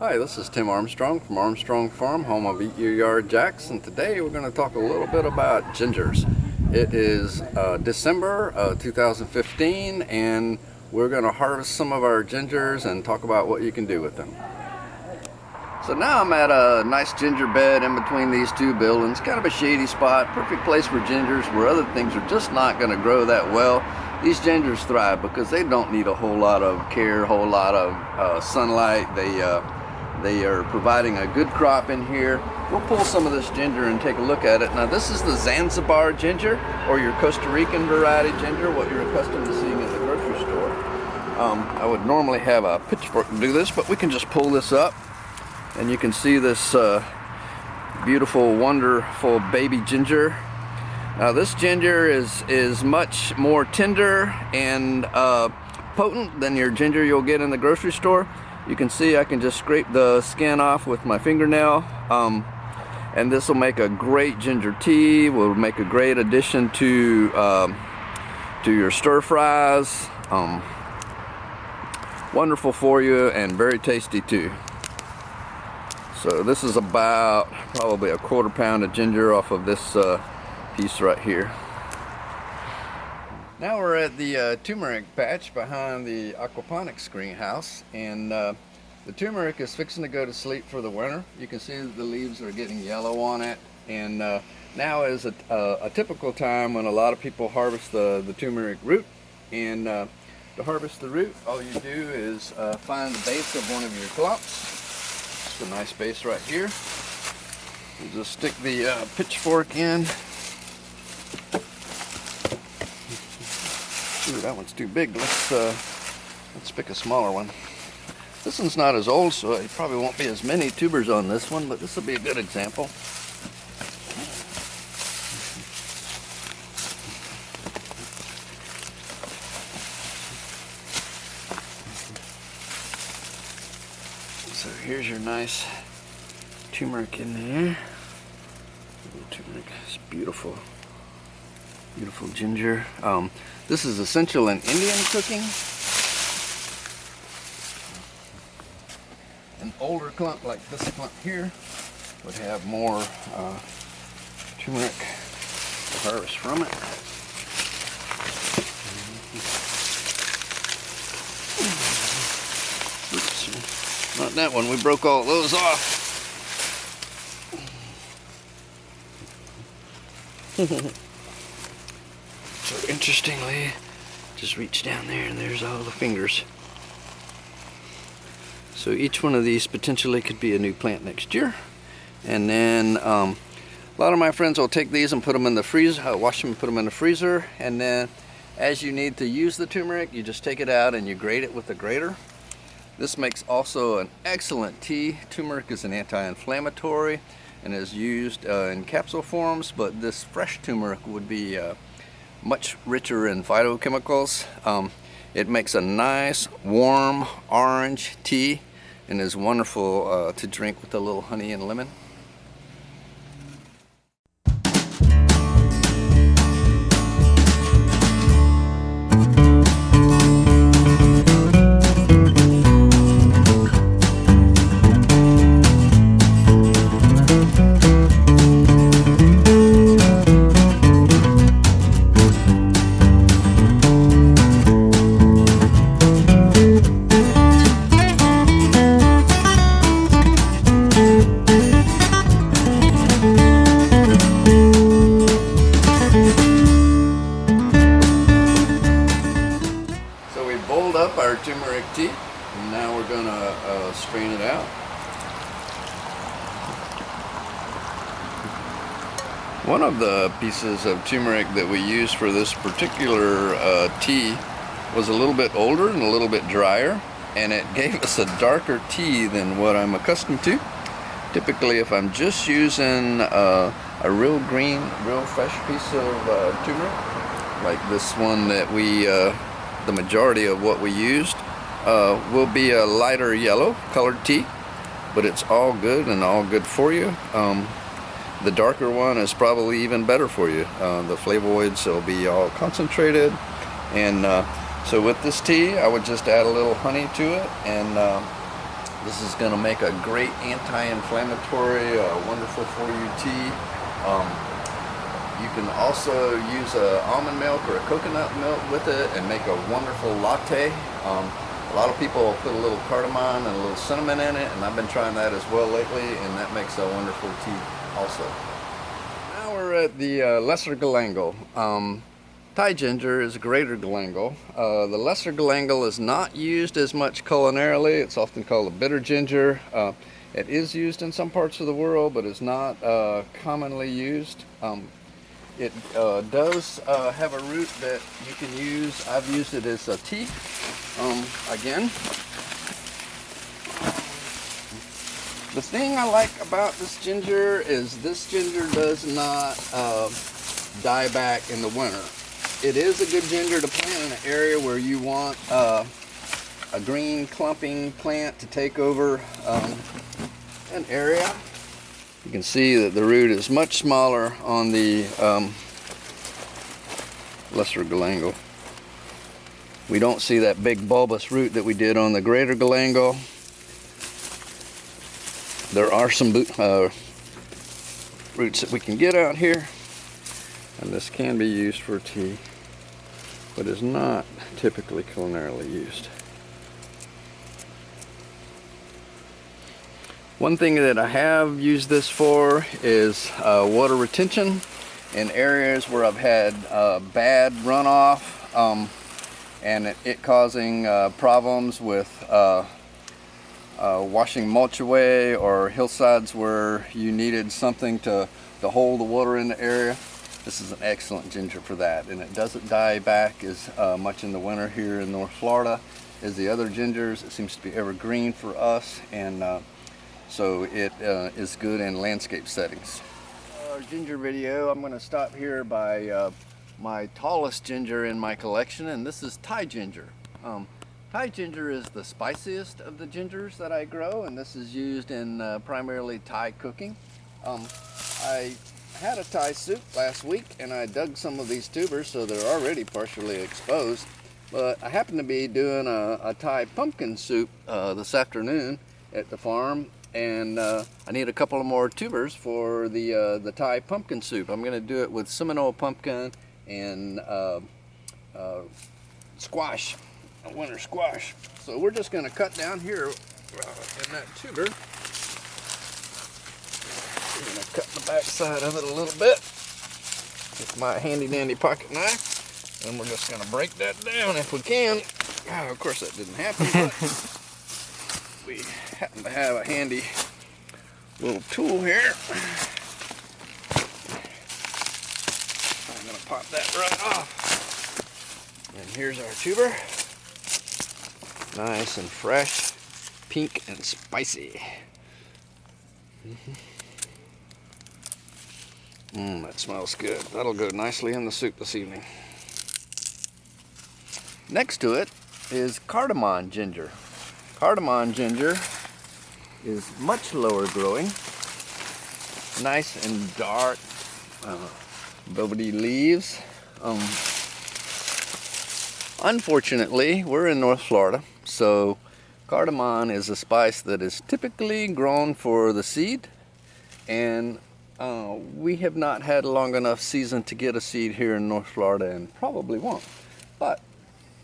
Hi, this is Tim Armstrong from Armstrong Farm, home of Eat Your Yard Jacks, and today we're going to talk a little bit about gingers. It is December 2015, and we're going to harvest some of our gingers and talk about what you can do with them. So now I'm at a nice ginger bed in between these two buildings, kind of a shady spot, perfect place for gingers where other things are just not going to grow that well. These gingers thrive because they don't need a whole lot of care, a whole lot of sunlight. They are providing a good crop in here. We'll pull some of this ginger and take a look at it. Now this is the Zanzibar ginger, or your Costa Rican variety ginger, what you're accustomed to seeing at the grocery store. I would normally have a pitchfork to do this, but we can just pull this up and you can see this beautiful, wonderful baby ginger. Now this ginger is much more tender and potent than your ginger you'll get in the grocery store. You can see I can just scrape the skin off with my fingernail, and this will make a great ginger tea. Will make a great addition to your stir fries. Wonderful for you and very tasty too. So this is about probably a quarter pound of ginger off of this piece right here. Now we're at the turmeric patch behind the aquaponics greenhouse, and the turmeric is fixing to go to sleep for the winter. You can see that the leaves are getting yellow on it, and now is a typical time when a lot of people harvest the turmeric root. And to harvest the root, all you do is find the base of one of your clumps. It's a nice base right here. You just stick the pitchfork in. Ooh, that one's too big. Let's pick a smaller one. This one's not as old, so it probably won't be as many tubers on this one, but this will be a good example. So here's your nice turmeric in there. Turmeric is beautiful. Beautiful ginger. This is essential in Indian cooking. An older clump like this clump here would have more turmeric to harvest from it. Oops, not that one. We broke all those off. So interestingly, just reach down there and there's all the fingers. So each one of these potentially could be a new plant next year. And then a lot of my friends will take these and put them in the freezer, wash them and put them in the freezer. And then as you need to use the turmeric, you just take it out and you grate it with a grater. This makes also an excellent tea. Turmeric is an anti-inflammatory and is used in capsule forms, but this fresh turmeric would be much richer in phytochemicals. It makes a nice warm orange tea and is wonderful to drink with a little honey and lemon. Up our turmeric tea, and now we're gonna strain it out. One of the pieces of turmeric that we used for this particular tea was a little bit older and a little bit drier, and it gave us a darker tea than what I'm accustomed to. Typically, if I'm just using a real green, real fresh piece of turmeric, like this one that we the majority of what we used will be a lighter yellow colored tea, but it's all good and all good for you. The darker one is probably even better for you. The flavonoids will be all concentrated, and so with this tea I would just add a little honey to it and This is going to make a great anti-inflammatory, wonderful for you tea. You can also use almond milk or a coconut milk with it and make a wonderful latte. A lot of people put a little cardamom and a little cinnamon in it, and I've been trying that as well lately, and that makes a wonderful tea also. Now we're at the lesser Galangal. Thai ginger is greater Galangal. The lesser Galangal is not used as much culinarily. It's often called a bitter ginger. It is used in some parts of the world, but is not commonly used. It does have a root that you can use. I've used it as a tea. Again, the thing I like about this ginger is this ginger does not die back in the winter. It is a good ginger to plant in an area where you want a green clumping plant to take over an area. You can see that the root is much smaller on the lesser Galangal. We don't see that big bulbous root that we did on the greater Galangal. There are some roots that we can get out here, and this can be used for tea, but is not typically culinarily used. One thing that I have used this for is water retention in areas where I've had bad runoff and it causing problems with washing mulch away, or hillsides where you needed something to hold the water in the area. This is an excellent ginger for that, and it doesn't die back as much in the winter here in North Florida as the other gingers. It seems to be evergreen for us, and so it is good in landscape settings. Our ginger video, I'm going to stop here by my tallest ginger in my collection, and this is Thai ginger. Thai ginger is the spiciest of the gingers that I grow, and this is used in primarily Thai cooking. I had a Thai soup last week, and I dug some of these tubers, so they're already partially exposed. But I happen to be doing a Thai pumpkin soup this afternoon at the farm, and I need a couple of more tubers for the Thai pumpkin soup. I'm going to do it with Seminole pumpkin and squash, a winter squash. So we're just going to cut down here in that tuber. I'm going to cut the back side of it a little bit with my handy dandy pocket knife, and we're just going to break that down if we can. Oh, of course that didn't happen, but we happen to have a handy little tool here. I'm going to pop that right off. And here's our tuber. Nice and fresh, pink and spicy. That smells good. That'll go nicely in the soup this evening. Next to it is Cardamom ginger. Cardamom ginger is much lower growing, nice and dark, velvety leaves. Unfortunately, we're in North Florida, so cardamom is a spice that is typically grown for the seed, and we have not had a long enough season to get a seed here in North Florida, and probably won't. But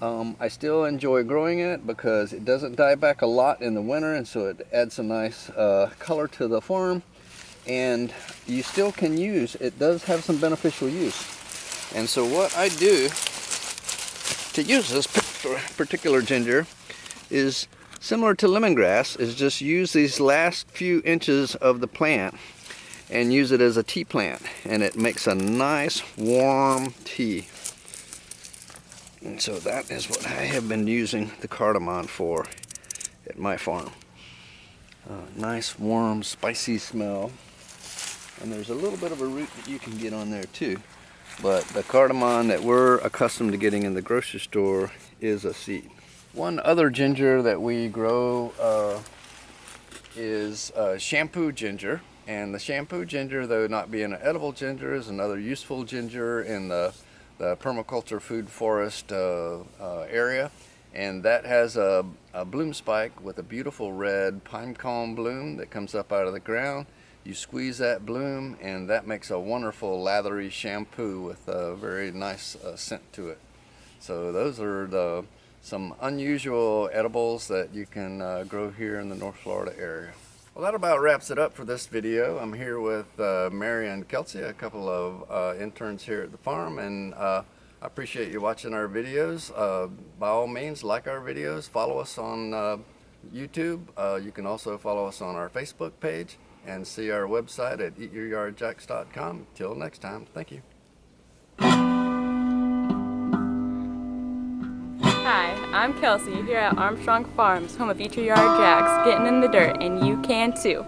I still enjoy growing it because it doesn't die back a lot in the winter, and so it adds a nice color to the farm, and you still can use it. Does have some beneficial use. And so what I do to use this particular ginger is similar to lemongrass, is just use these last few inches of the plant and use it as a tea plant, and it makes a nice warm tea. And so that is what I have been using the cardamom for at my farm. Nice warm spicy smell, and there's a little bit of a root that you can get on there too, but the cardamom that we're accustomed to getting in the grocery store is a seed. One other ginger that we grow is Shampoo Ginger, and the Shampoo Ginger, though not being an edible ginger, is another useful ginger in the permaculture food forest area. And that has a bloom spike with a beautiful red pine cone bloom that comes up out of the ground. You squeeze that bloom and that makes a wonderful lathery shampoo with a very nice scent to it. So those are some unusual edibles that you can grow here in the North Florida area. Well, that about wraps it up for this video. I'm here with Mary and Kelsey, a couple of interns here at the farm, and I appreciate you watching our videos. By all means, like our videos, follow us on YouTube. You can also follow us on our Facebook page and see our website at eatyouryardjacks.com. Till next time, thank you. Hi, I'm Kelsey here at Armstrong Farms, home of Eat Your Yard Jacks, getting in the dirt, and you can too.